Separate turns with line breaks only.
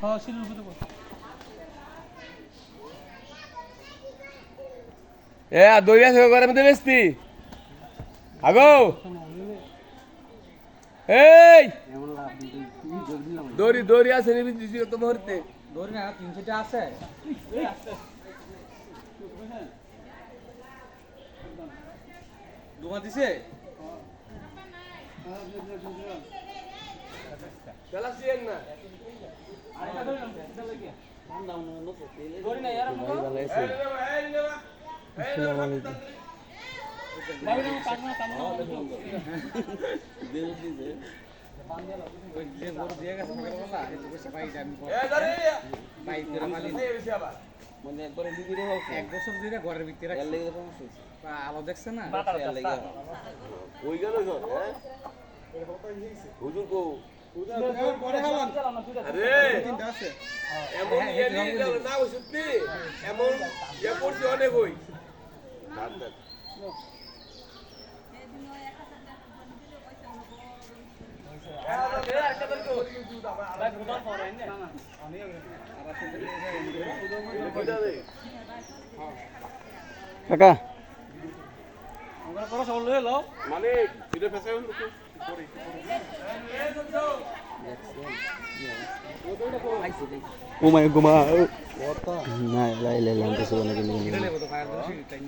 হ্যাঁ সিঁড়ির উপরে বস।
এ দইয়া থেকে করে মধ্যে বেস্তি আগো এই দড়ি দড়ি আছে নিবি দিছি তো মুহূর্তে
ধরি না 300টা আছে। দোয়া দিছে
চলা সিয়েন না
আরেকটা ধরি না ধরি না यार আমগো
ভালো আছে
আসসালামু আলাইকুম ভাই না কাটনা কাটনা
দেল দিছে
ওই যে বড় দিয়ে গেছে মগর বলা এই তো কইছে ভাই আমি
এ ধরে
ভাই তোরা মালি
এই বেশি আবার
মানে একবারে লিবিরে হোক
এক বছর ধরে ঘরের ভিতরে
এর
রাখছে
লেগে সমস্যা হইছে
আলো দেখছ না
এর লেগে
কই গেল সব হ্যাঁ হুজুর কো
পরে হলাম
আরে
তিনটা আছে
এমন ইয়ালি না ওই সত্যি এমন ইয়া করছে অনেক হই ধার ধার
কাকা
আমরা পরে সব লয়ে লও
মানে ফিরে ফেসে হল
ও মাই গুমা না লাই লাই লাই তো সোনা কিনে
লেলে কত ফায়ার দিছি টাইম